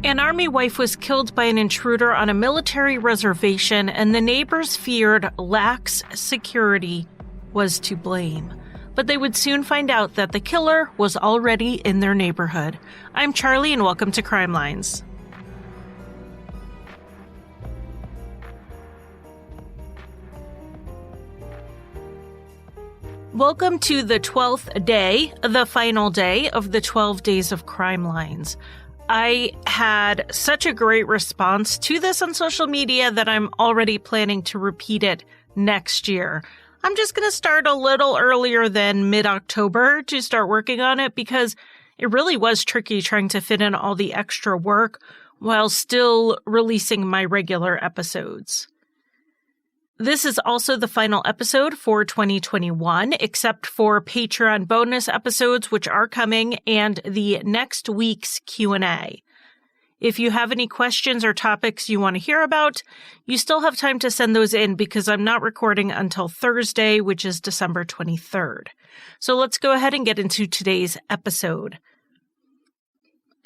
An Army wife was killed by an intruder on a military reservation, and the neighbors feared lax security was to blame. But they would soon find out that the killer was already in their neighborhood. I'm Charlie, and welcome to Crime Lines. Welcome to the 12th day, the final day of the 12 days of Crime Lines. I had such a great response to this on social media that I'm already planning to repeat it next year. I'm just going to start a little earlier than mid-October to start working on it because it really was tricky trying to fit in all the extra work while still releasing my regular episodes. This is also the final episode for 2021, except for Patreon bonus episodes, which are coming, and the next week's Q&A. If you have any questions or topics you want to hear about, you still have time to send those in because I'm not recording until Thursday, which is December 23rd. So let's go ahead and get into today's episode.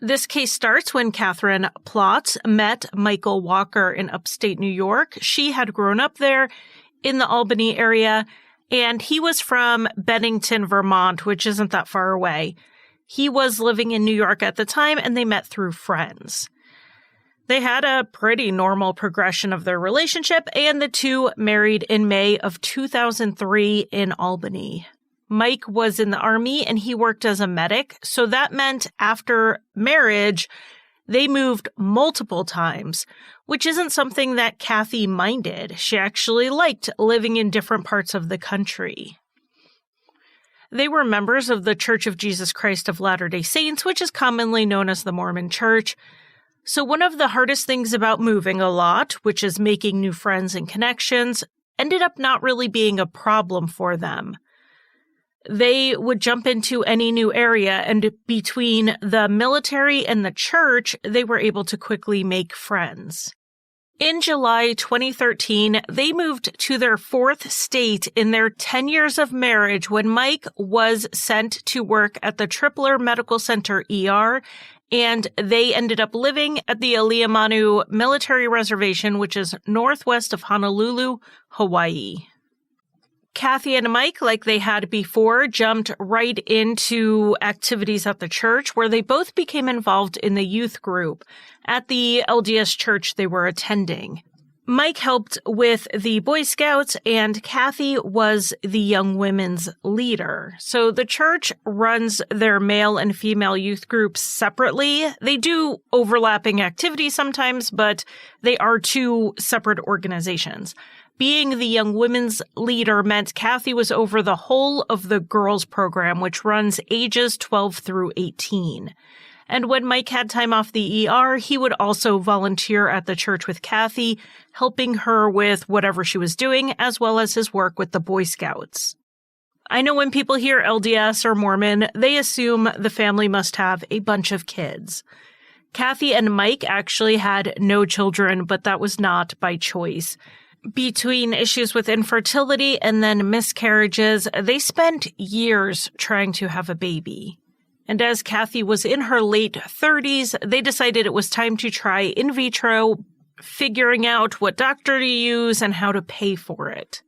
This case starts when Catherine Plotz met Michael Walker in upstate New York. She had grown up there in the Albany area, and he was from Bennington, Vermont, which isn't that far away. He was living in New York at the time, and they met through friends. They had a pretty normal progression of their relationship, and the two married in May of 2003 in Albany. Mike was in the Army and he worked as a medic, so that meant after marriage, they moved multiple times, which isn't something that Kathy minded. She actually liked living in different parts of the country. They were members of the Church of Jesus Christ of Latter-day Saints, which is commonly known as the Mormon Church. So one of the hardest things about moving a lot, which is making new friends and connections, ended up not really being a problem for them. They would jump into any new area, and between the military and the church, they were able to quickly make friends. In July 2013, they moved to their fourth state in their 10 years of marriage when Mike was sent to work at the Tripler Medical Center ER, and they ended up living at the Aliamanu Military Reservation, which is northwest of Honolulu, Hawaii. Kathy and Mike, like they had before, jumped right into activities at the church where they both became involved in the youth group at the LDS church they were attending. Mike helped with the Boy Scouts and Kathy was the young women's leader. So the church runs their male and female youth groups separately. They do overlapping activities sometimes, but they are two separate organizations. Being the young women's leader meant Kathy was over the whole of the girls program, which runs ages 12 through 18. And when Mike had time off the ER, he would also volunteer at the church with Kathy, helping her with whatever she was doing, as well as his work with the Boy Scouts. I know when people hear LDS or Mormon, they assume the family must have a bunch of kids. Kathy and Mike actually had no children, but that was not by choice. Between issues with infertility and then miscarriages, they spent years trying to have a baby. And as Kathy was in her late 30s, they decided it was time to try in vitro, figuring out what doctor to use and how to pay for it.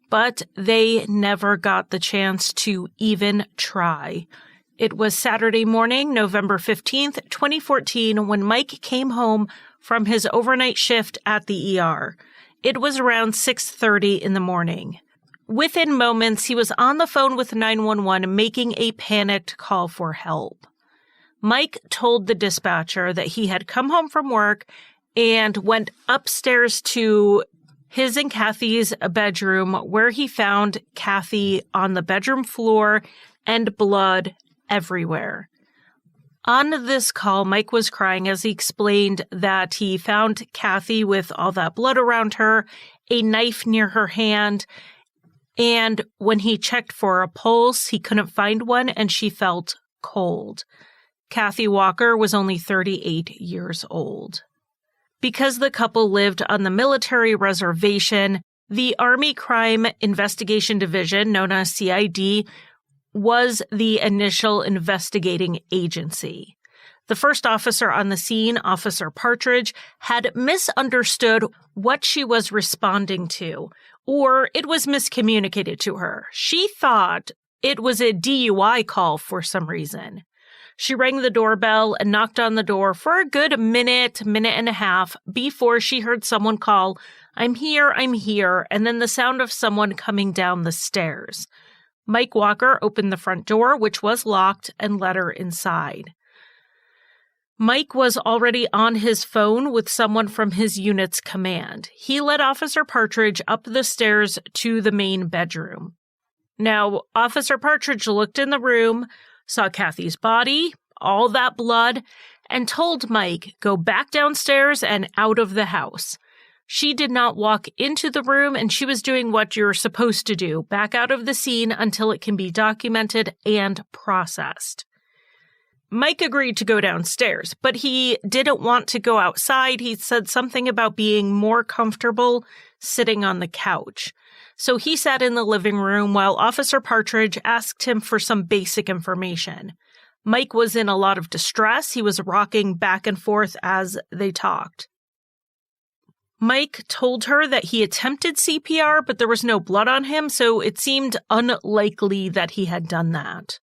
But they never got the chance to even try. It was Saturday morning, November 15th, 2014, when Mike came home from his overnight shift at the ER. It was around 6:30 in the morning. Within moments, he was on the phone with 911 making a panicked call for help. Mike told the dispatcher that he had come home from work and went upstairs to his and Kathy's bedroom where he found Kathy on the bedroom floor and blood everywhere. On this call, Mike was crying as he explained that he found Kathy with all that blood around her, a knife near her hand, and when he checked for a pulse, he couldn't find one and she felt cold. Kathy Walker was only 38 years old. Because the couple lived on the military reservation, the Army Crime Investigation Division, known as CID, was the initial investigating agency. The first officer on the scene, Officer Partridge, had misunderstood what she was responding to, or it was miscommunicated to her. She thought it was a DUI call for some reason. She rang the doorbell and knocked on the door for a good minute and a half before she heard someone call, I'm here, and then the sound of someone coming down the stairs. Mike Walker opened the front door, which was locked, and let her inside. Mike was already on his phone with someone from his unit's command. He led Officer Partridge up the stairs to the main bedroom. Now, Officer Partridge looked in the room, saw Kathy's body, all that blood, and told Mike, go back downstairs and out of the house. She did not walk into the room, and she was doing what you're supposed to do, back out of the scene until it can be documented and processed. Mike agreed to go downstairs, but he didn't want to go outside. He said something about being more comfortable sitting on the couch. So he sat in the living room while Officer Partridge asked him for some basic information. Mike was in a lot of distress. He was rocking back and forth as they talked. Mike told her that he attempted CPR, but there was no blood on him, so it seemed unlikely that he had done that.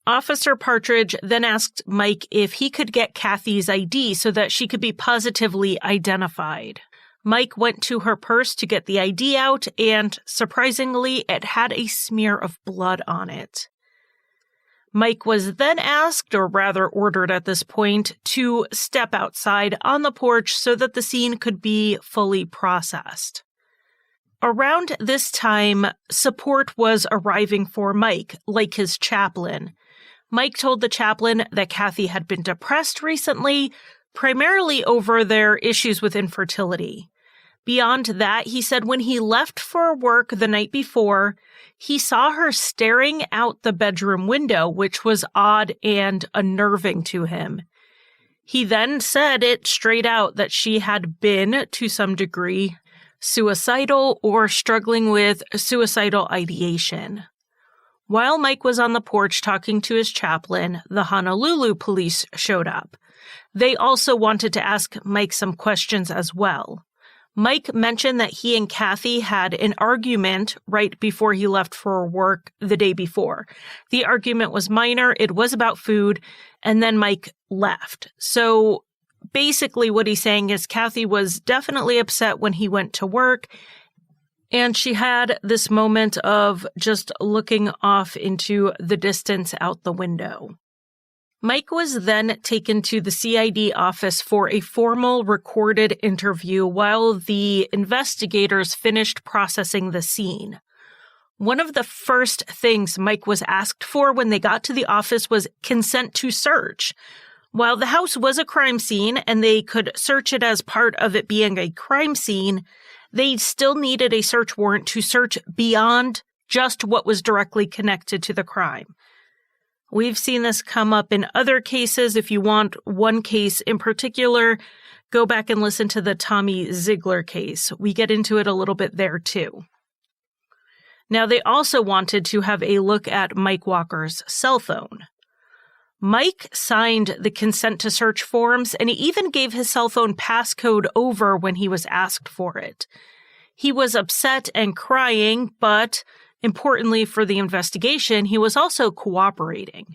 Officer Partridge then asked Mike if he could get Kathy's ID so that she could be positively identified. Mike went to her purse to get the ID out, and surprisingly, it had a smear of blood on it. Mike was then asked, or rather ordered at this point, to step outside on the porch so that the scene could be fully processed. Around this time, support was arriving for Mike, like his chaplain. Mike told the chaplain that Kathy had been depressed recently, primarily over their issues with infertility. Beyond that, he said when he left for work the night before, he saw her staring out the bedroom window, which was odd and unnerving to him. He then said it straight out that she had been, to some degree, suicidal or struggling with suicidal ideation. While Mike was on the porch talking to his chaplain, the Honolulu police showed up. They also wanted to ask Mike some questions as well. Mike mentioned that he and Kathy had an argument right before he left for work the day before. The argument was minor, it was about food, and then Mike left. So basically what he's saying is Kathy was definitely upset when he went to work, and she had this moment of just looking off into the distance out the window. Mike was then taken to the CID office for a formal recorded interview while the investigators finished processing the scene. One of the first things Mike was asked for when they got to the office was consent to search. While the house was a crime scene and they could search it as part of it being a crime scene, they still needed a search warrant to search beyond just what was directly connected to the crime. We've seen this come up in other cases. If you want one case in particular, go back and listen to the Tommy Ziegler case. We get into it a little bit there too. Now, they also wanted to have a look at Mike Walker's cell phone. Mike signed the consent to search forms, and he even gave his cell phone passcode over when he was asked for it. He was upset and crying, but importantly for the investigation, he was also cooperating.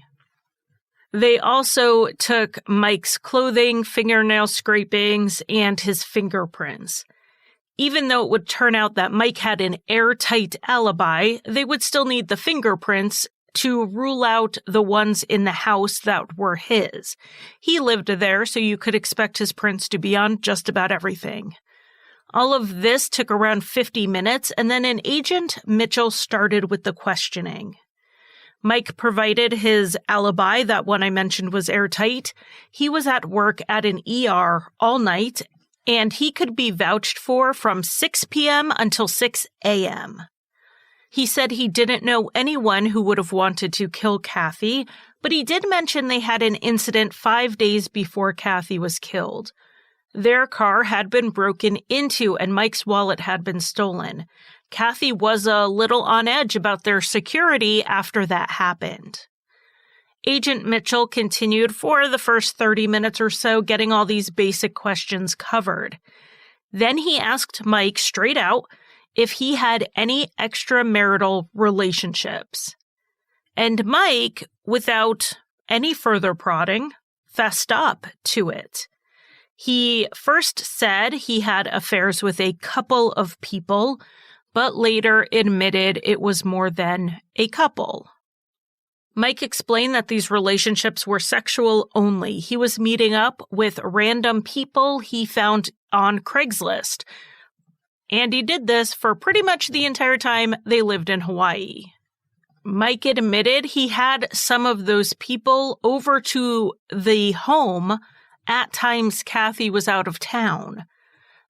They also took Mike's clothing, fingernail scrapings, and his fingerprints. Even though it would turn out that Mike had an airtight alibi, they would still need the fingerprints to rule out the ones in the house that were his. He lived there, so you could expect his prints to be on just about everything. All of this took around 50 minutes, and then an agent, Mitchell, started with the questioning. Mike provided his alibi, that one I mentioned was airtight. He was at work at an ER all night, and he could be vouched for from 6 p.m. until 6 a.m. He said he didn't know anyone who would have wanted to kill Kathy, but he did mention they had an incident 5 days before Kathy was killed. Their car had been broken into and Mike's wallet had been stolen. Kathy was a little on edge about their security after that happened. Agent Mitchell continued for the first 30 minutes or so, getting all these basic questions covered. Then he asked Mike straight out if he had any extramarital relationships. And Mike, without any further prodding, fessed up to it. He first said he had affairs with a couple of people, but later admitted it was more than a couple. Mike explained that these relationships were sexual only. He was meeting up with random people he found on Craigslist, and he did this for pretty much the entire time they lived in Hawaii. Mike admitted he had some of those people over to the home at times Kathy was out of town.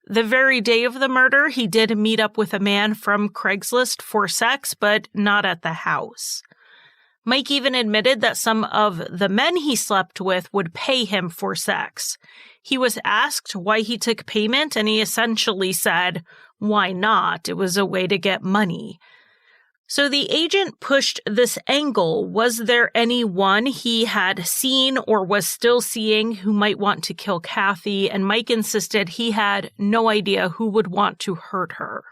The very day of the murder, he did meet up with a man from Craigslist for sex, but not at the house. Mike even admitted that some of the men he slept with would pay him for sex. He was asked why he took payment, and he essentially said, "Why not? It was a way to get money." So the agent pushed this angle. Was there anyone he had seen or was still seeing who might want to kill Kathy? And Mike insisted he had no idea who would want to hurt her.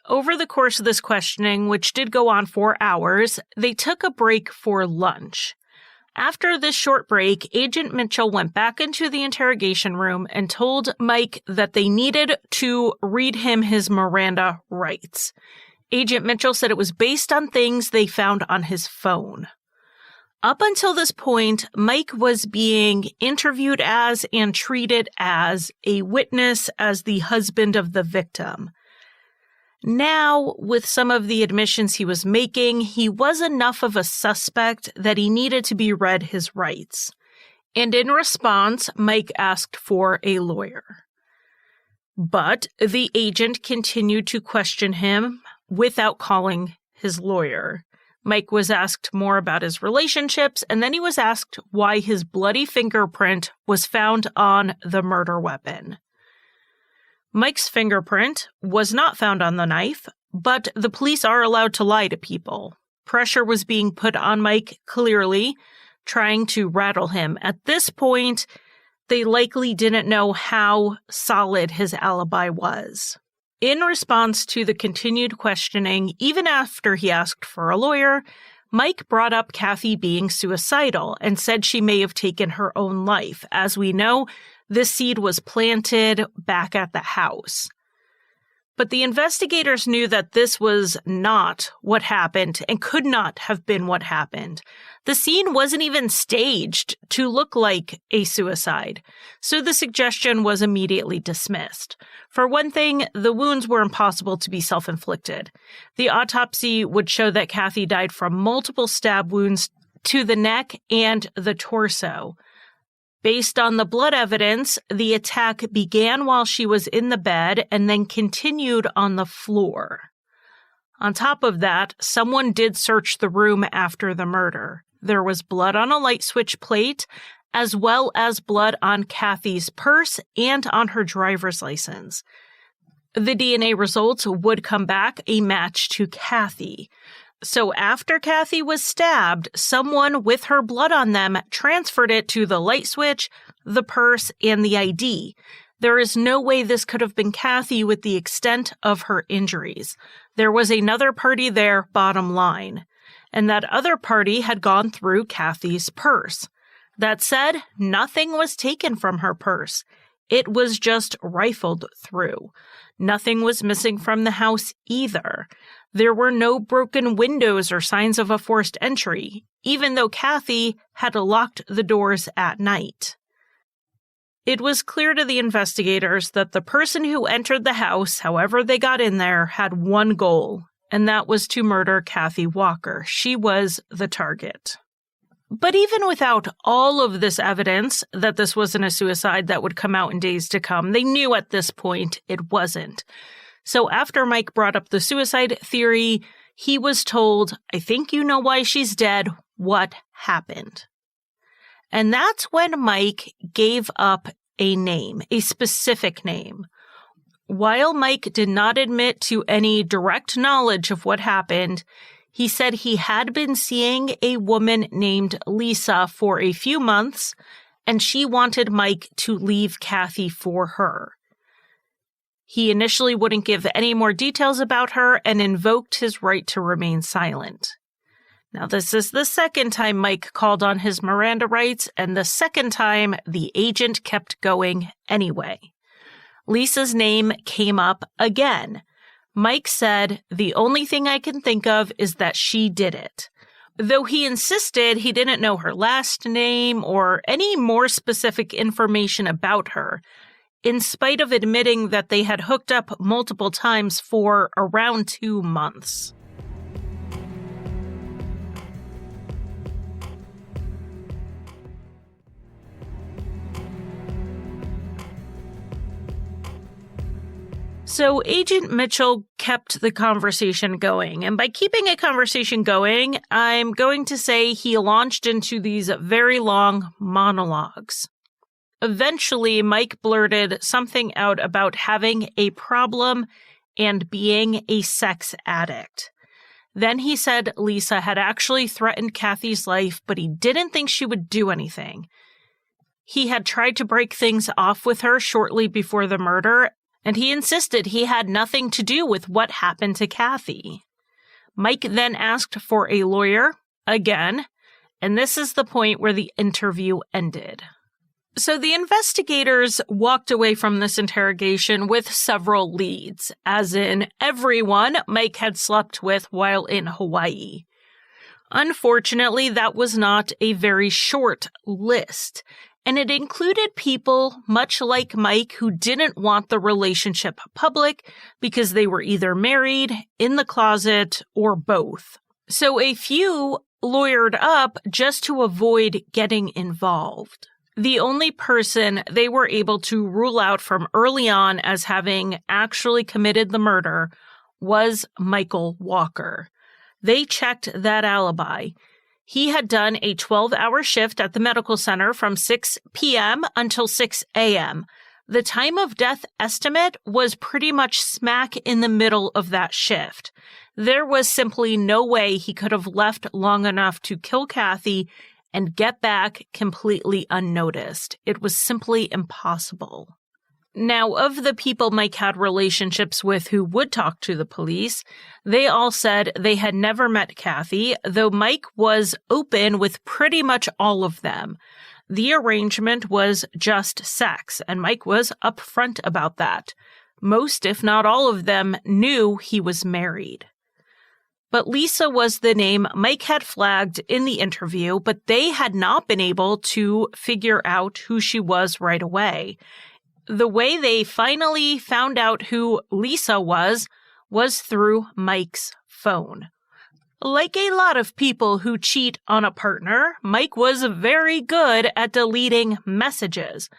Over the course of this questioning, which did go on for hours, they took a break for lunch. After this short break, Agent Mitchell went back into the interrogation room and told Mike that they needed to read him his Miranda rights. Agent Mitchell said it was based on things they found on his phone. Up until this point, Mike was being interviewed as and treated as a witness, as the husband of the victim. Now, with some of the admissions he was making, he was enough of a suspect that he needed to be read his rights. And in response, Mike asked for a lawyer. But the agent continued to question him without calling his lawyer. Mike was asked more about his relationships, and then he was asked why his bloody fingerprint was found on the murder weapon. Mike's fingerprint was not found on the knife, but the police are allowed to lie to people. Pressure was being put on Mike, clearly, trying to rattle him. At this point, they likely didn't know how solid his alibi was. In response to the continued questioning, even after he asked for a lawyer, Mike brought up Kathy being suicidal and said she may have taken her own life. As we know, this seed was planted back at the house. But the investigators knew that this was not what happened and could not have been what happened. The scene wasn't even staged to look like a suicide, so the suggestion was immediately dismissed. For one thing, the wounds were impossible to be self-inflicted. The autopsy would show that Kathy died from multiple stab wounds to the neck and the torso. Based on the blood evidence, the attack began while she was in the bed and then continued on the floor. On top of that, someone did search the room after the murder. There was blood on a light switch plate, as well as blood on Kathy's purse and on her driver's license. The DNA results would come back a match to Kathy. So after Kathy was stabbed, someone with her blood on them transferred it to the light switch, the purse, and the ID. There is no way this could have been Kathy with the extent of her injuries. There was another party there, bottom line. And that other party had gone through Kathy's purse. That said, nothing was taken from her purse. It was just rifled through. Nothing was missing from the house either. There were no broken windows or signs of a forced entry, even though Kathy had locked the doors at night. It was clear to the investigators that the person who entered the house, however they got in there, had one goal, and that was to murder Kathy Walker. She was the target. But even without all of this evidence that this wasn't a suicide that would come out in days to come, they knew at this point it wasn't. So after Mike brought up the suicide theory, he was told, "I think you know why she's dead. What happened?" And that's when Mike gave up a name, a specific name. While Mike did not admit to any direct knowledge of what happened, He said he had been seeing a woman named Lisa for a few months, and she wanted Mike to leave Kathy for her. He initially wouldn't give any more details about her and invoked his right to remain silent. Now, this is the second time Mike called on his Miranda rights, and the second time the agent kept going anyway. Lisa's name came up again. Mike said, "The only thing I can think of is that she did it." Though he insisted he didn't know her last name or any more specific information about her, in spite of admitting that they had hooked up multiple times for around 2 months. So Agent Mitchell kept the conversation going, and by keeping a conversation going, I'm going to say he launched into these very long monologues. Eventually, Mike blurted something out about having a problem and being a sex addict. Then he said Lisa had actually threatened Kathy's life, but he didn't think she would do anything. He had tried to break things off with her shortly before the murder, and he insisted he had nothing to do with what happened to Kathy. Mike then asked for a lawyer, again, and this is the point where the interview ended. So the investigators walked away from this interrogation with several leads, as in everyone Mike had slept with while in Hawaii. Unfortunately, that was not a very short list, and it included people much like Mike who didn't want the relationship public because they were either married, in the closet, or both. So a few lawyered up just to avoid getting involved. The only person they were able to rule out from early on as having actually committed the murder was Michael Walker. They checked that alibi. He had done a 12-hour shift at the medical center from 6 p.m. until 6 a.m. The time of death estimate was pretty much smack in the middle of that shift. There was simply no way he could have left long enough to kill Kathy and get back completely unnoticed. It was simply impossible. Now, of the people Mike had relationships with who would talk to the police, they all said they had never met Kathy, though Mike was open with pretty much all of them. The arrangement was just sex, and Mike was upfront about that. Most, if not all of them, knew he was married. But Lisa was the name Mike had flagged in the interview, but they had not been able to figure out who she was right away. The way they finally found out who Lisa was through Mike's phone. Like a lot of people who cheat on a partner, Mike was very good at deleting messages.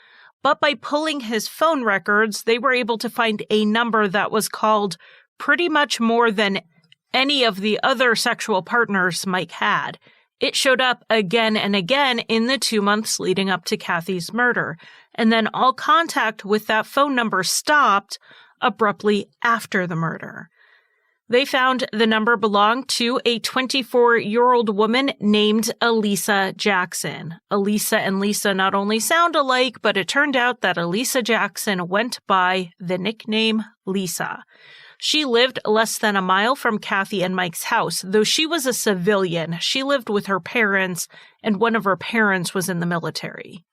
But by pulling his phone records, they were able to find a number that was called pretty much more than any of the other sexual partners Mike had. It showed up again and again in the 2 months leading up to Kathy's murder, and then all contact with that phone number stopped abruptly after the murder. They found the number belonged to a 24-year-old woman named Elisa Jackson. Elisa and Lisa not only sound alike, but it turned out that Elisa Jackson went by the nickname Lisa. She lived less than a mile from Kathy and Mike's house, though she was a civilian. She lived with her parents, and one of her parents was in the military.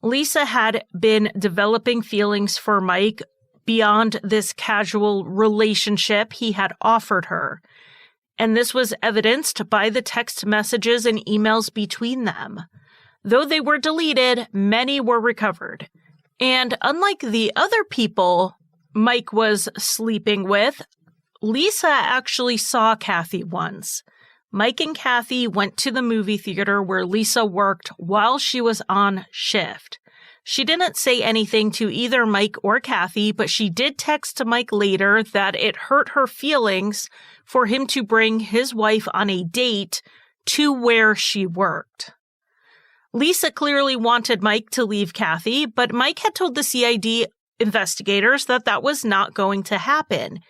Lisa had been developing feelings for Mike beyond this casual relationship he had offered her, and this was evidenced by the text messages and emails between them. Though they were deleted, many were recovered. And unlike the other people Mike was sleeping with, Lisa actually saw Kathy once. Mike and Kathy went to the movie theater where Lisa worked while she was on shift. She didn't say anything to either Mike or Kathy, but she did text to Mike later that it hurt her feelings for him to bring his wife on a date to where she worked. Lisa clearly wanted Mike to leave Kathy, but Mike had told the CID investigators that was not going to happen.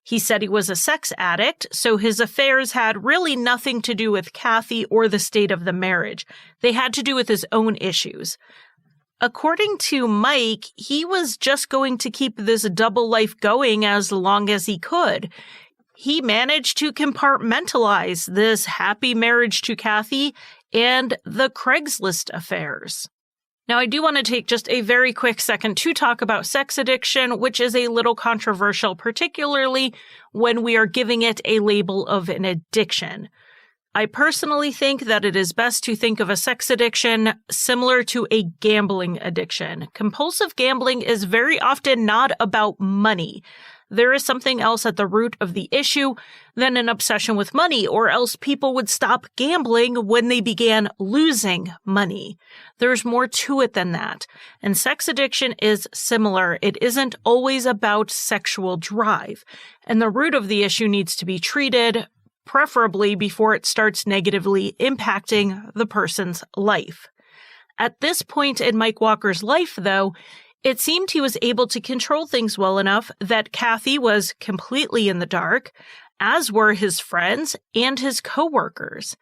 He said he was a sex addict, so his affairs had really nothing to do with Kathy or the state of the marriage. They had to do with his own issues. According to Mike, he was just going to keep this double life going as long as he could. He managed to compartmentalize this happy marriage to Kathy and the Craigslist affairs. Now, I do want to take just a very quick second to talk about sex addiction, which is a little controversial, particularly when we are giving it a label of an addiction. I personally think that it is best to think of a sex addiction similar to a gambling addiction. Compulsive gambling is very often not about money. There is something else at the root of the issue than an obsession with money, or else people would stop gambling when they began losing money. There's more to it than that. And sex addiction is similar. It isn't always about sexual drive. And the root of the issue needs to be treated, preferably before it starts negatively impacting the person's life. At this point in Mike Walker's life, though, it seemed he was able to control things well enough that Kathy was completely in the dark, as were his friends and his coworkers.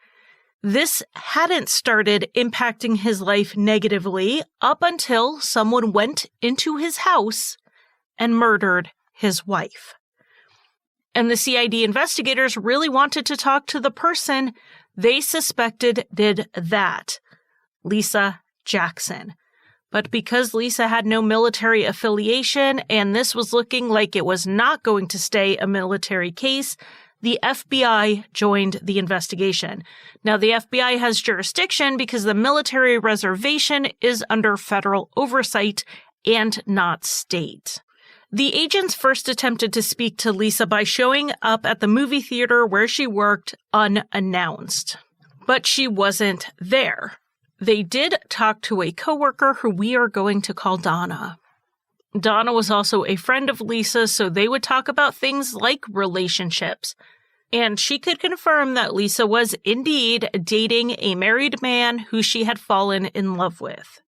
This hadn't started impacting his life negatively up until someone went into his house and murdered his wife. And the CID investigators really wanted to talk to the person they suspected did that, Lisa Jackson. But because Lisa had no military affiliation and this was looking like it was not going to stay a military case, the FBI joined the investigation. Now, the FBI has jurisdiction because the military reservation is under federal oversight and not state. The agents first attempted to speak to Lisa by showing up at the movie theater where she worked unannounced. But she wasn't there. They did talk to a coworker who we are going to call Donna. Donna was also a friend of Lisa, so they would talk about things like relationships. And she could confirm that Lisa was indeed dating a married man who she had fallen in love with.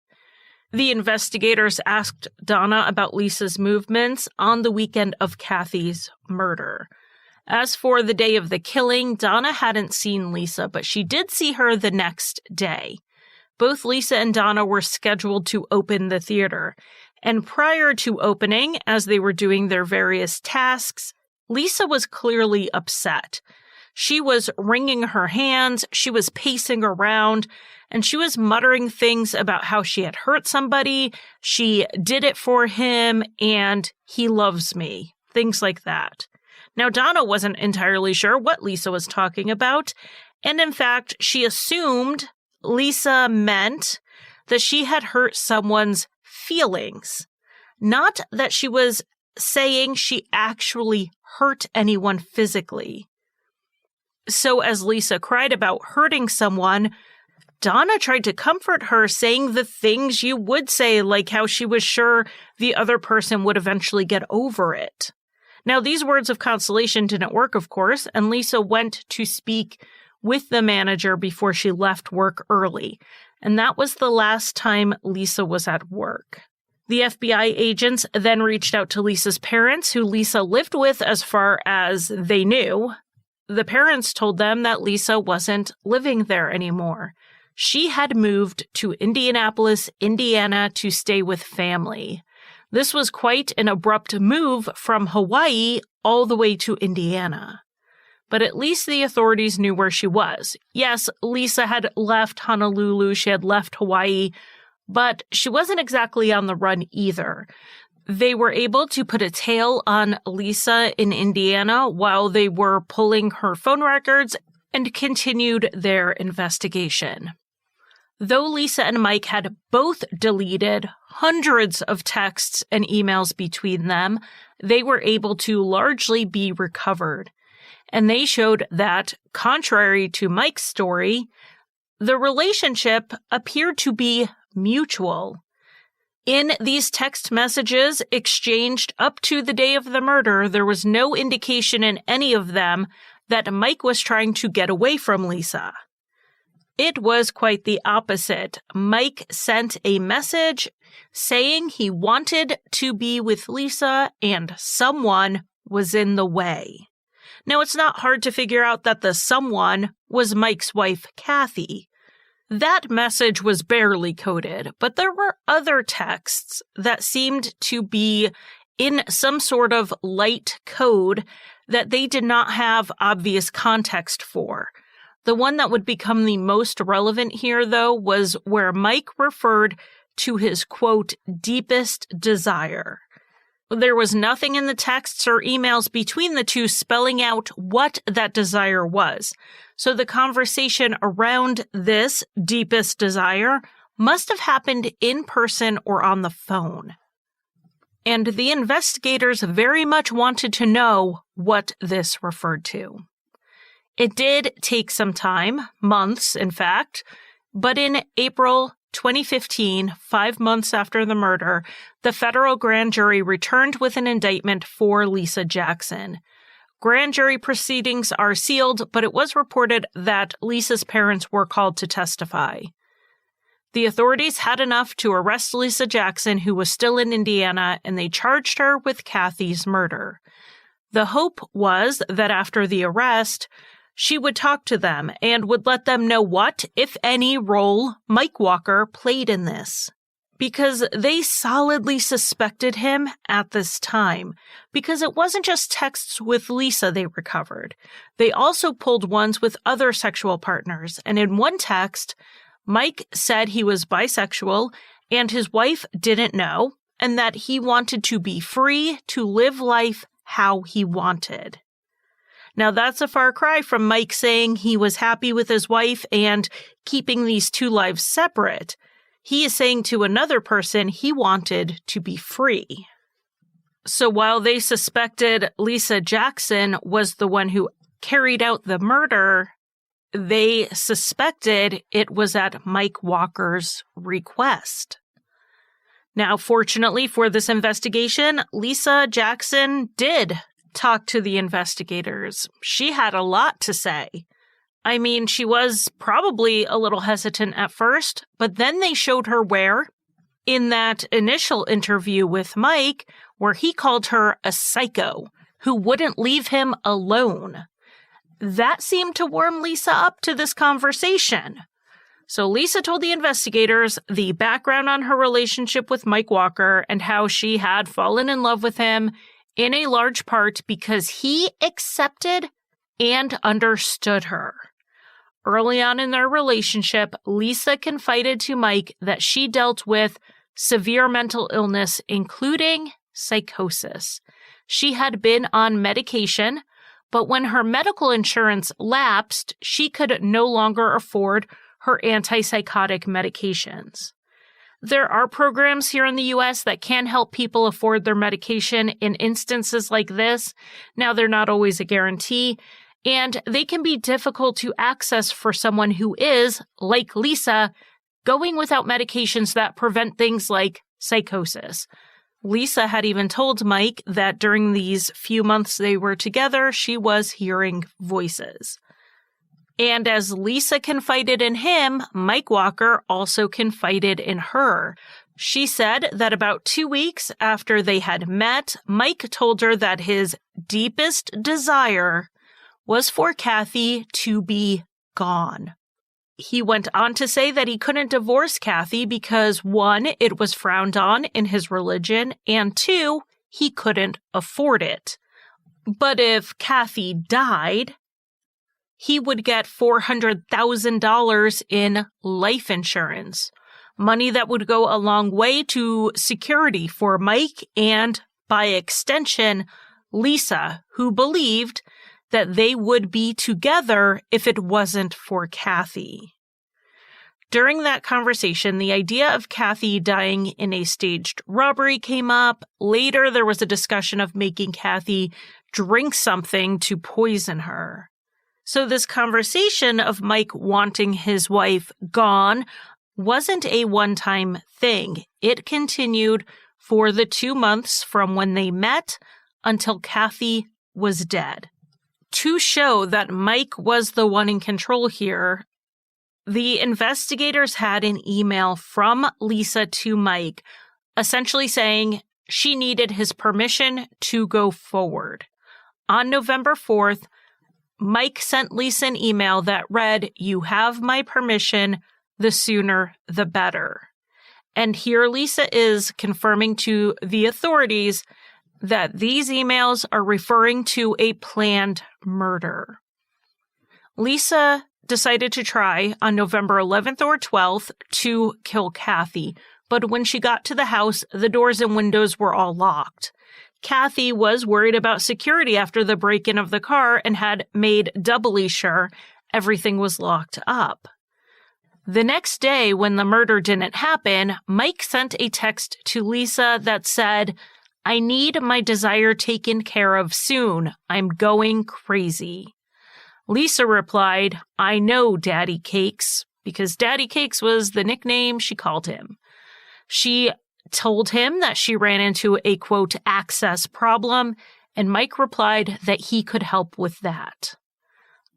The investigators asked Donna about Lisa's movements on the weekend of Kathy's murder. As for the day of the killing, Donna hadn't seen Lisa, but she did see her the next day. Both Lisa and Donna were scheduled to open the theater, and prior to opening, as they were doing their various tasks, Lisa was clearly upset. She was wringing her hands, she was pacing around, and she was muttering things about how she had hurt somebody, she did it for him, and he loves me, things like that. Now, Donna wasn't entirely sure what Lisa was talking about, and in fact, she assumed Lisa meant that she had hurt someone's feelings, not that she was saying she actually hurt anyone physically. So as Lisa cried about hurting someone, Donna tried to comfort her, saying the things you would say, like how she was sure the other person would eventually get over it. Now, these words of consolation didn't work, of course, and Lisa went to speak with the manager before she left work early, and that was the last time Lisa was at work. The FBI agents then reached out to Lisa's parents, who Lisa lived with as far as they knew. The parents told them that Lisa wasn't living there anymore. She had moved to Indianapolis, Indiana to stay with family. This was quite an abrupt move from Hawaii all the way to Indiana. But at least the authorities knew where she was. Yes, Lisa had left Honolulu, she had left Hawaii, but she wasn't exactly on the run either. They were able to put a tail on Lisa in Indiana while they were pulling her phone records and continued their investigation. Though Lisa and Mike had both deleted hundreds of texts and emails between them, they were able to largely be recovered. And they showed that, contrary to Mike's story, the relationship appeared to be mutual. In these text messages exchanged up to the day of the murder, there was no indication in any of them that Mike was trying to get away from Lisa. It was quite the opposite. Mike sent a message saying he wanted to be with Lisa and someone was in the way. Now, it's not hard to figure out that the someone was Mike's wife, Kathy. That message was barely coded, but there were other texts that seemed to be in some sort of light code that they did not have obvious context for. The one that would become the most relevant here, though, was where Mike referred to his, quote, deepest desire. There was nothing in the texts or emails between the two spelling out what that desire was. So the conversation around this deepest desire must have happened in person or on the phone. And the investigators very much wanted to know what this referred to. It did take some time, months in fact, but in April 2015, 5 months after the murder, the federal grand jury returned with an indictment for Lisa Jackson. Grand jury proceedings are sealed, but it was reported that Lisa's parents were called to testify. The authorities had enough to arrest Lisa Jackson, who was still in Indiana, and they charged her with Kathy's murder. The hope was that after the arrest, she would talk to them and would let them know what, if any, role Mike Walker played in this. Because they solidly suspected him at this time, because it wasn't just texts with Lisa they recovered. They also pulled ones with other sexual partners, and in one text, Mike said he was bisexual and his wife didn't know, and that he wanted to be free to live life how he wanted. Now, that's a far cry from Mike saying he was happy with his wife and keeping these two lives separate. He is saying to another person he wanted to be free. So while they suspected Lisa Jackson was the one who carried out the murder, they suspected it was at Mike Walker's request. Now, fortunately for this investigation, Lisa Jackson did talk to the investigators. She had a lot to say. I mean, she was probably a little hesitant at first, but then they showed her where. In that initial interview with Mike, where he called her a psycho who wouldn't leave him alone. That seemed to warm Lisa up to this conversation. So Lisa told the investigators the background on her relationship with Mike Walker and how she had fallen in love with him in a large part because he accepted and understood her. Early on in their relationship, Lisa confided to Mike that she dealt with severe mental illness, including psychosis. She had been on medication, but when her medical insurance lapsed, she could no longer afford her antipsychotic medications. There are programs here in the U.S. that can help people afford their medication in instances like this. Now, they're not always a guarantee, and they can be difficult to access for someone who is, like Lisa, going without medications that prevent things like psychosis. Lisa had even told Mike that during these few months they were together, she was hearing voices. And as Lisa confided in him, Mike Walker also confided in her. She said that about 2 weeks after they had met, Mike told her that his deepest desire was for Kathy to be gone. He went on to say that he couldn't divorce Kathy because 1, it was frowned on in his religion, and 2, he couldn't afford it. But if Kathy died, he would get $400,000 in life insurance, money that would go a long way to security for Mike and, by extension, Lisa, who believed that they would be together if it wasn't for Kathy. During that conversation, the idea of Kathy dying in a staged robbery came up. Later, there was a discussion of making Kathy drink something to poison her. So this conversation of Mike wanting his wife gone wasn't a one-time thing. It continued for the 2 months from when they met until Kathy was dead. To show that Mike was the one in control here, the investigators had an email from Lisa to Mike, essentially saying she needed his permission to go forward. On November 4th, Mike sent Lisa an email that read, "You have my permission, the sooner the better." And here Lisa is confirming to the authorities that these emails are referring to a planned murder. Lisa decided to try on November 11th or 12th to kill Kathy, but when she got to the house, the doors and windows were all locked. Kathy was worried about security after the break-in of the car and had made doubly sure everything was locked up. The next day, when the murder didn't happen, Mike sent a text to Lisa that said, "I need my desire taken care of soon. I'm going crazy." Lisa replied, "I know, Daddy Cakes," because Daddy Cakes was the nickname she called him. She told him that she ran into a, quote, access problem, and Mike replied that he could help with that.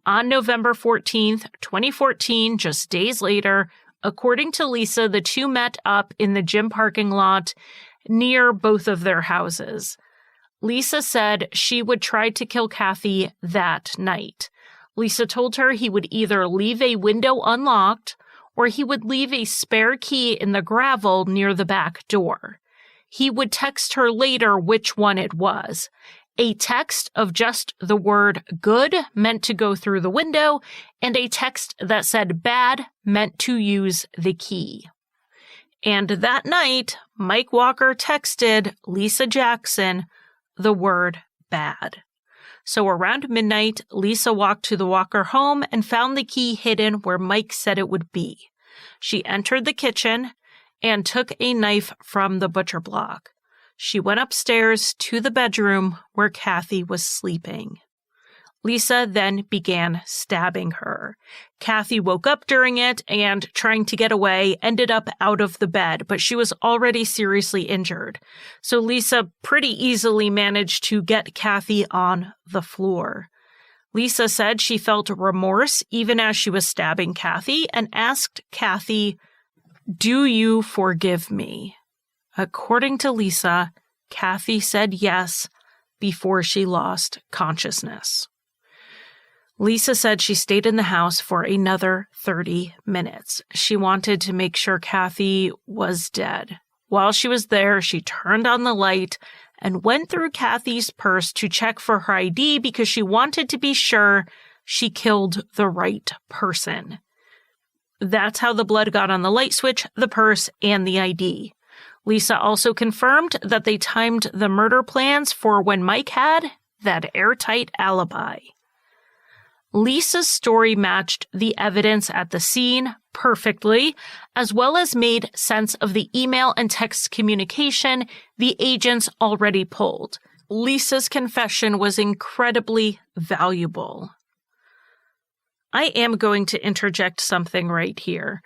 On November 14th, 2014, just days later, according to Lisa, the two met up in the gym parking lot near both of their houses. Lisa said she would try to kill Kathy that night. Lisa told her he would either leave a window unlocked or he would leave a spare key in the gravel near the back door. He would text her later which one it was. A text of just the word good meant to go through the window, and a text that said bad meant to use the key. And that night, Mike Walker texted Lisa Jackson the word bad. So around midnight, Lisa walked to the Walker home and found the key hidden where Mike said it would be. She entered the kitchen and took a knife from the butcher block. She went upstairs to the bedroom where Kathy was sleeping. Lisa then began stabbing her. Kathy woke up during it and, trying to get away, ended up out of the bed, but she was already seriously injured. So Lisa pretty easily managed to get Kathy on the floor. Lisa said she felt remorse even as she was stabbing Kathy and asked Kathy, "Do you forgive me?" According to Lisa, Kathy said yes before she lost consciousness. Lisa said she stayed in the house for another 30 minutes. She wanted to make sure Kathy was dead. While she was there, she turned on the light and went through Kathy's purse to check for her ID because she wanted to be sure she killed the right person. That's how the blood got on the light switch, the purse, and the ID. Lisa also confirmed that they timed the murder plans for when Mike had that airtight alibi. Lisa's story matched the evidence at the scene perfectly, as well as made sense of the email and text communication the agents already pulled. Lisa's confession was incredibly valuable. I am going to interject something right here.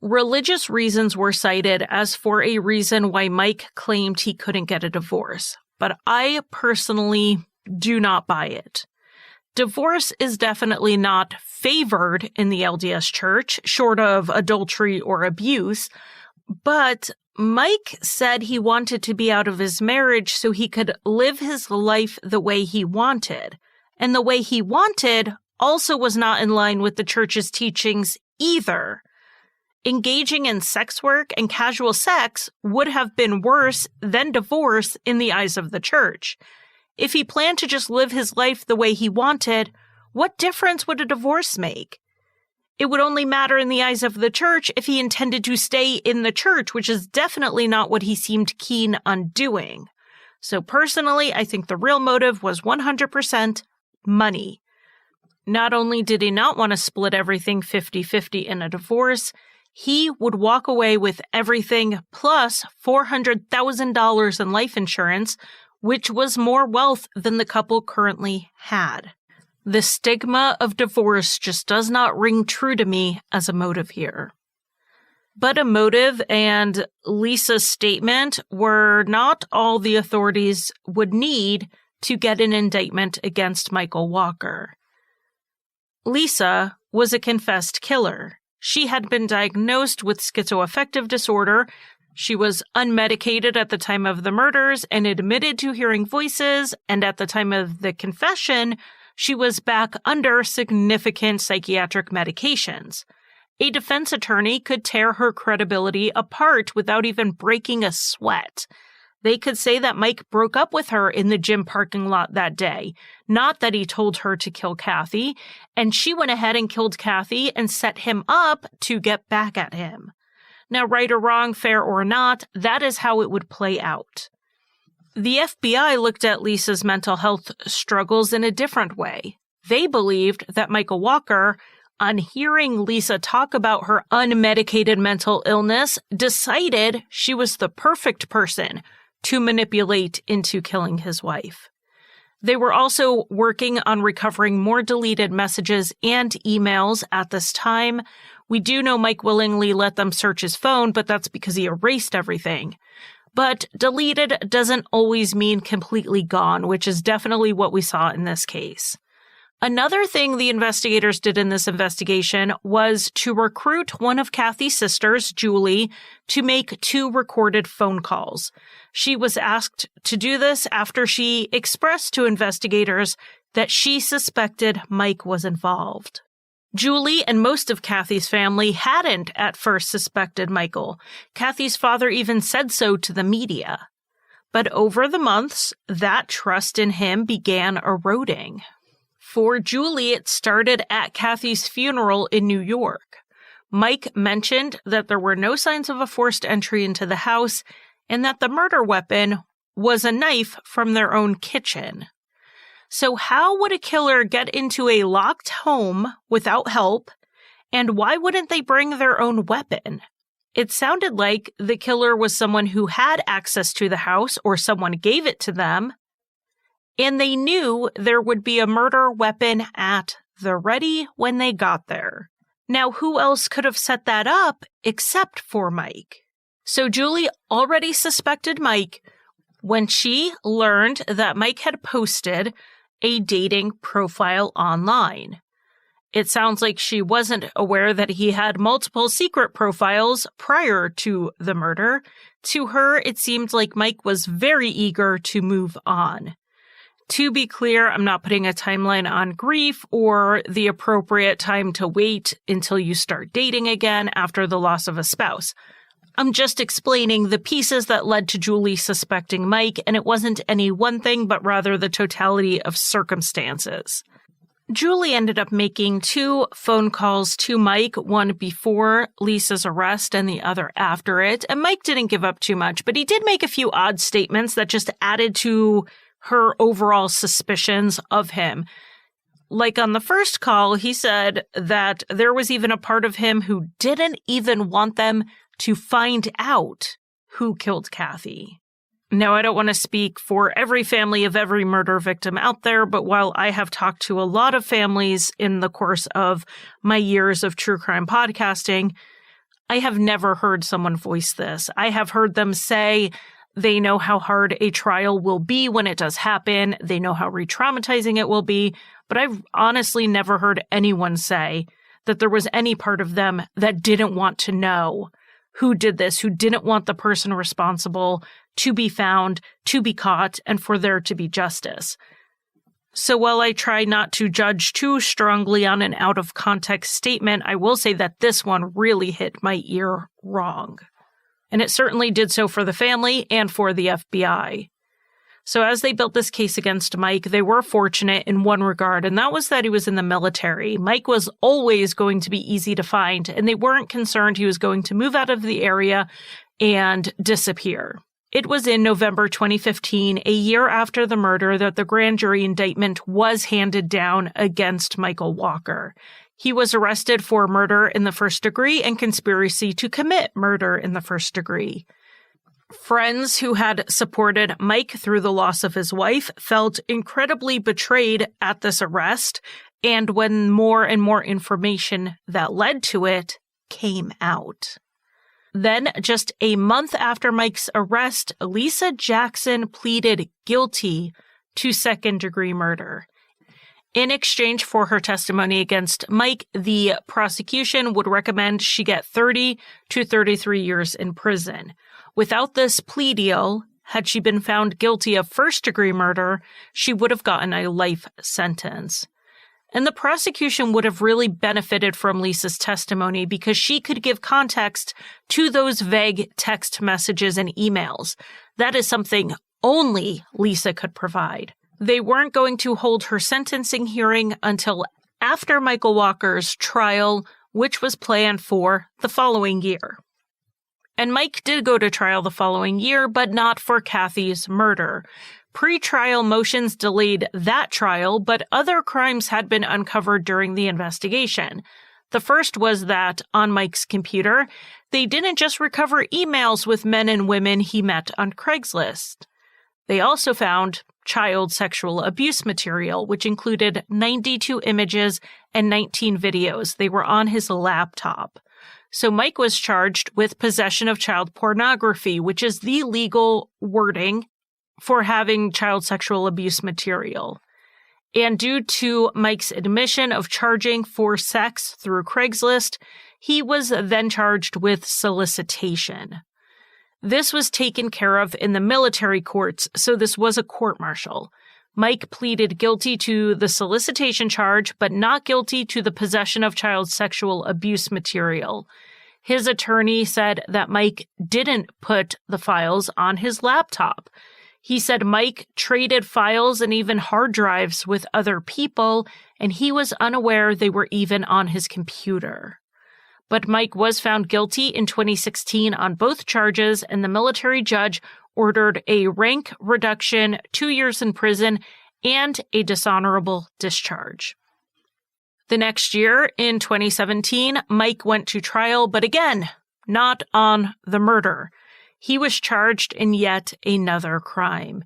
Religious reasons were cited as for a reason why Mike claimed he couldn't get a divorce, but I personally do not buy it. Divorce is definitely not favored in the LDS Church, short of adultery or abuse, but Mike said he wanted to be out of his marriage so he could live his life the way he wanted. And the way he wanted also was not in line with the church's teachings either. Engaging in sex work and casual sex would have been worse than divorce in the eyes of the church. If he planned to just live his life the way he wanted, what difference would a divorce make? It would only matter in the eyes of the church if he intended to stay in the church, which is definitely not what he seemed keen on doing. So personally, I think the real motive was 100% money. Not only did he not want to split everything 50-50 in a divorce, he would walk away with everything plus $400,000 in life insurance, which was more wealth than the couple currently had. The stigma of divorce just does not ring true to me as a motive here. But a motive and Lisa's statement were not all the authorities would need to get an indictment against Michael Walker. Lisa was a confessed killer. She had been diagnosed with schizoaffective disorder, She was unmedicated at the time of the murders and admitted to hearing voices, and at the time of the confession, she was back under significant psychiatric medications. A defense attorney could tear her credibility apart without even breaking a sweat. They could say that Mike broke up with her in the gym parking lot that day, not that he told her to kill Kathy, and she went ahead and killed Kathy and set him up to get back at him. Now, right or wrong, fair or not, that is how it would play out. The FBI looked at Lisa's mental health struggles in a different way. They believed that Michael Walker, on hearing Lisa talk about her unmedicated mental illness, decided she was the perfect person to manipulate into killing his wife. They were also working on recovering more deleted messages and emails at this time. We do know Mike willingly let them search his phone, but that's because he erased everything. But deleted doesn't always mean completely gone, which is definitely what we saw in this case. Another thing the investigators did in this investigation was to recruit one of Kathy's sisters, Julie, to make 2 recorded phone calls. She was asked to do this after she expressed to investigators that she suspected Mike was involved. Julie and most of Kathy's family hadn't at first suspected Michael. Kathy's father even said so to the media. But over the months, that trust in him began eroding. For Julie, it started at Kathy's funeral in New York. Mike mentioned that there were no signs of a forced entry into the house and that the murder weapon was a knife from their own kitchen. So how would a killer get into a locked home without help, and why wouldn't they bring their own weapon? It sounded like the killer was someone who had access to the house or someone gave it to them, and they knew there would be a murder weapon at the ready when they got there. Now, who else could have set that up except for Mike? So Julie already suspected Mike when she learned that Mike had posted a dating profile online. It sounds like she wasn't aware that he had multiple secret profiles prior to the murder. To her, it seemed like Mike was very eager to move on. To be clear, I'm not putting a timeline on grief or the appropriate time to wait until you start dating again after the loss of a spouse. I'm just explaining the pieces that led to Julie suspecting Mike, and it wasn't any one thing, but rather the totality of circumstances. Julie ended up making 2 phone calls to Mike, one before Lisa's arrest and the other after it, and Mike didn't give up too much, but he did make a few odd statements that just added to her overall suspicions of him. Like on the first call, he said that there was even a part of him who didn't even want them to find out who killed Kathy. Now, I don't want to speak for every family of every murder victim out there, but while I have talked to a lot of families in the course of my years of true crime podcasting, I have never heard someone voice this. I have heard them say they know how hard a trial will be when it does happen. They know how re-traumatizing it will be. But I've honestly never heard anyone say that there was any part of them that didn't want to know who did this, who didn't want the person responsible to be found, to be caught, and for there to be justice. So while I try not to judge too strongly on an out-of-context statement, I will say that this one really hit my ear wrong. And it certainly did so for the family and for the FBI. So as they built this case against Mike, they were fortunate in one regard, and that was that he was in the military. Mike was always going to be easy to find, and they weren't concerned he was going to move out of the area and disappear. It was in November 2015, a year after the murder, that the grand jury indictment was handed down against Michael Walker. He was arrested for murder in the first degree and conspiracy to commit murder in the first degree. Friends who had supported Mike through the loss of his wife felt incredibly betrayed at this arrest, and when more and more information that led to it came out. Then, just a month after Mike's arrest, Lisa Jackson pleaded guilty to second-degree murder. In exchange for her testimony against Mike, the prosecution would recommend she get 30 to 33 years in prison. Without this plea deal, had she been found guilty of first-degree murder, she would have gotten a life sentence. And the prosecution would have really benefited from Lisa's testimony because she could give context to those vague text messages and emails. That is something only Lisa could provide. They weren't going to hold her sentencing hearing until after Michael Walker's trial, which was planned for the following year. And Mike did go to trial the following year, but not for Kathy's murder. Pre-trial motions delayed that trial, but other crimes had been uncovered during the investigation. The first was that, on Mike's computer, they didn't just recover emails with men and women he met on Craigslist. They also found child sexual abuse material, which included 92 images and 19 videos. They were on his laptop. So Mike was charged with possession of child pornography, which is the legal wording for having child sexual abuse material. And due to Mike's admission of charging for sex through Craigslist, he was then charged with solicitation. This was taken care of in the military courts, so this was a court-martial. Mike pleaded guilty to the solicitation charge, but not guilty to the possession of child sexual abuse material. His attorney said that Mike didn't put the files on his laptop. He said Mike traded files and even hard drives with other people, and he was unaware they were even on his computer. But Mike was found guilty in 2016 on both charges, and the military judge ordered a rank reduction, 2 years in prison, and a dishonorable discharge. The next year, in 2017, Mike went to trial, but again, not on the murder. He was charged in yet another crime.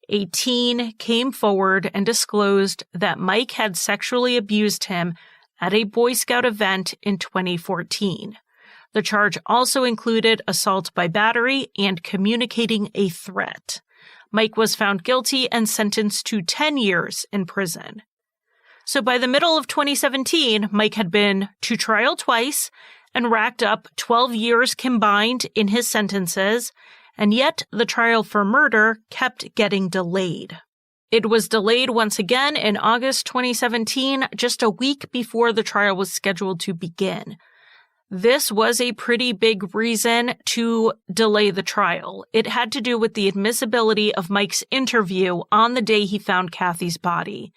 A teen came forward and disclosed that Mike had sexually abused him at a Boy Scout event in 2014. The charge also included assault by battery and communicating a threat. Mike was found guilty and sentenced to 10 years in prison. So by the middle of 2017, Mike had been to trial twice and racked up 12 years combined in his sentences, and yet the trial for murder kept getting delayed. It was delayed once again in August 2017, just a week before the trial was scheduled to begin. This was a pretty big reason to delay the trial. It had to do with the admissibility of Mike's interview on the day he found Kathy's body.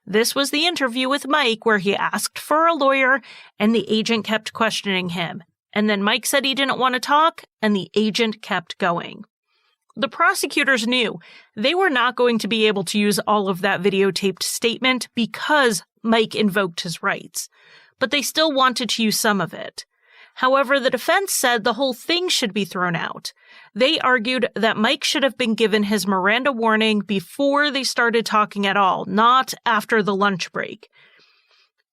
This was the interview with Mike where he asked for a lawyer and the agent kept questioning him. And then Mike said he didn't want to talk and the agent kept going. The prosecutors knew they were not going to be able to use all of that videotaped statement because Mike invoked his rights, but they still wanted to use some of it. However, the defense said the whole thing should be thrown out. They argued that Mike should have been given his Miranda warning before they started talking at all, not after the lunch break.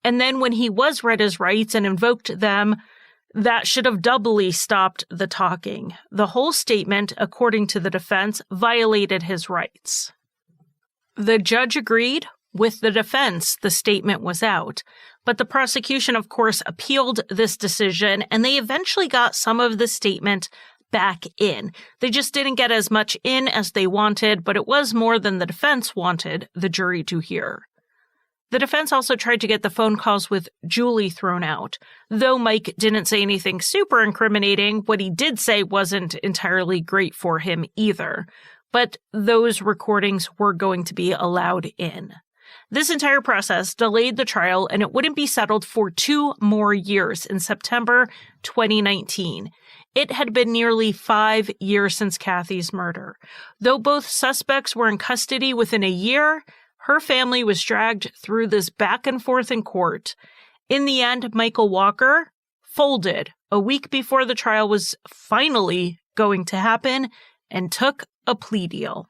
And then when he was read his rights and invoked them, that should have doubly stopped the talking. The whole statement, according to the defense, violated his rights. The judge agreed. With the defense, the statement was out. But the prosecution, of course, appealed this decision, and they eventually got some of the statement back in. They just didn't get as much in as they wanted, but it was more than the defense wanted the jury to hear. The defense also tried to get the phone calls with Julie thrown out. Though Mike didn't say anything super incriminating, what he did say wasn't entirely great for him either. But those recordings were going to be allowed in. This entire process delayed the trial, and it wouldn't be settled for 2 more years in September 2019. It had been nearly 5 years since Kathy's murder. Though both suspects were in custody within a year, her family was dragged through this back and forth in court. In the end, Michael Walker folded a week before the trial was finally going to happen and took a plea deal.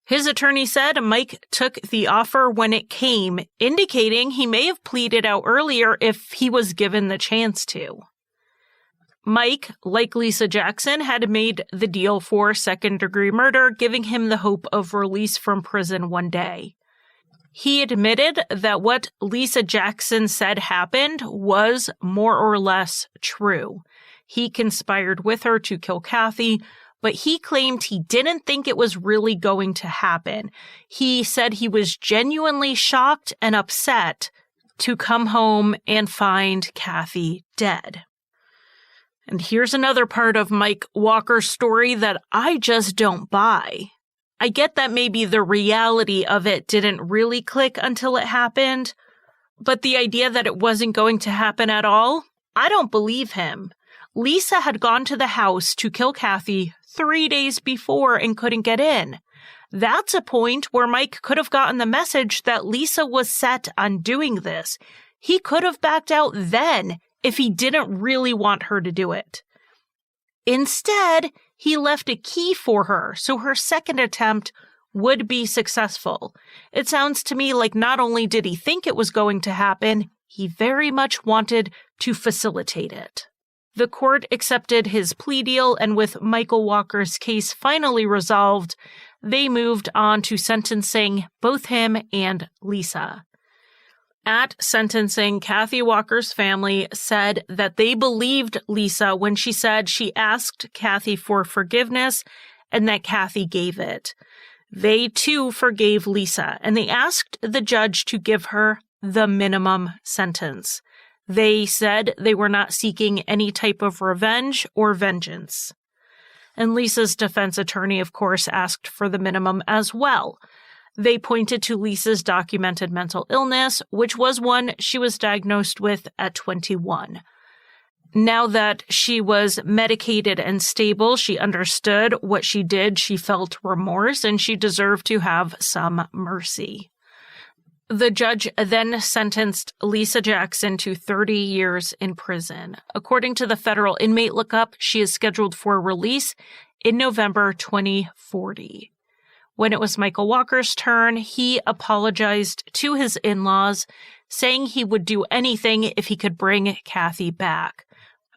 His attorney said Mike took the offer when it came, indicating he may have pleaded out earlier if he was given the chance to. Mike, like Lisa Jackson, had made the deal for second-degree murder, giving him the hope of release from prison one day. He admitted that what Lisa Jackson said happened was more or less true. He conspired with her to kill Kathy, but he claimed he didn't think it was really going to happen. He said he was genuinely shocked and upset to come home and find Kathy dead. And here's another part of Mike Walker's story that I just don't buy. I get that maybe the reality of it didn't really click until it happened, but the idea that it wasn't going to happen at all, I don't believe him. Lisa had gone to the house to kill Kathy 3 days before and couldn't get in. That's a point where Mike could have gotten the message that Lisa was set on doing this. He could have backed out then if he didn't really want her to do it. Instead, he left a key for her so her second attempt would be successful. It sounds to me like not only did he think it was going to happen, he very much wanted to facilitate it. The court accepted his plea deal, and with Michael Walker's case finally resolved, they moved on to sentencing both him and Lisa. At sentencing, Kathy Walker's family said that they believed Lisa when she said she asked Kathy for forgiveness and that Kathy gave it. They too forgave Lisa, and they asked the judge to give her the minimum sentence. They said they were not seeking any type of revenge or vengeance. And Lisa's defense attorney, of course, asked for the minimum as well. They pointed to Lisa's documented mental illness, which was one she was diagnosed with at 21. Now that she was medicated and stable, she understood what she did. She felt remorse, and she deserved to have some mercy. The judge then sentenced Lisa Jackson to 30 years in prison. According to the federal inmate lookup, she is scheduled for release in November 2040. When it was Michael Walker's turn, he apologized to his in-laws, saying he would do anything if he could bring Kathy back.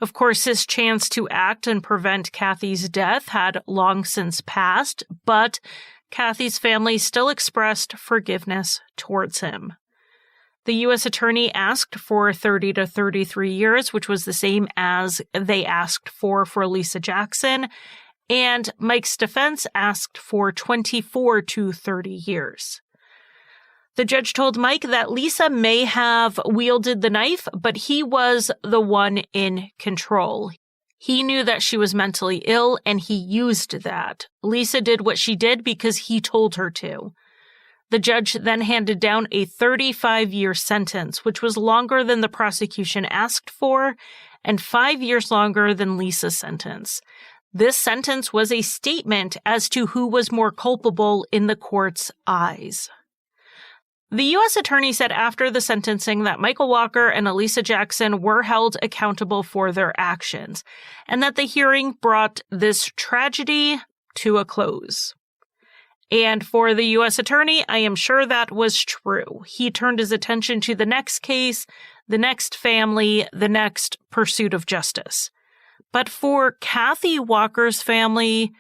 Of course, his chance to act and prevent Kathy's death had long since passed, but Kathy's family still expressed forgiveness towards him. The U.S. attorney asked for 30 to 33 years, which was the same as they asked for Lisa Jackson, and Mike's defense asked for 24 to 30 years. The judge told Mike that Lisa may have wielded the knife, but he was the one in control. He knew that she was mentally ill, and he used that. Lisa did what she did because he told her to. The judge then handed down a 35-year sentence, which was longer than the prosecution asked for, and 5 years longer than Lisa's sentence. This sentence was a statement as to who was more culpable in the court's eyes. The U.S. attorney said after the sentencing that Michael Walker and Lisa Jackson were held accountable for their actions, and that the hearing brought this tragedy to a close. And for the U.S. attorney, I am sure that was true. He turned his attention to the next case, the next family, the next pursuit of justice. But for Kathy Walker's family,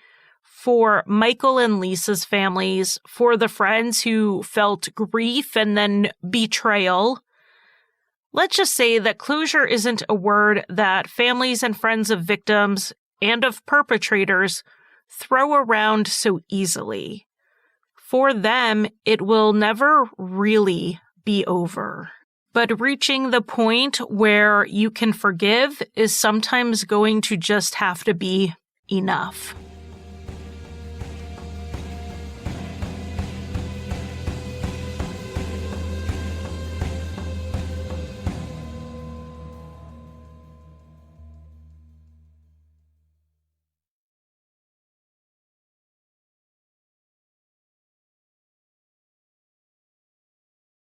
for Michael and Lisa's families, for the friends who felt grief and then betrayal, let's just say that closure isn't a word that families and friends of victims and of perpetrators throw around so easily. For them, it will never really be over. But reaching the point where you can forgive is sometimes going to just have to be enough.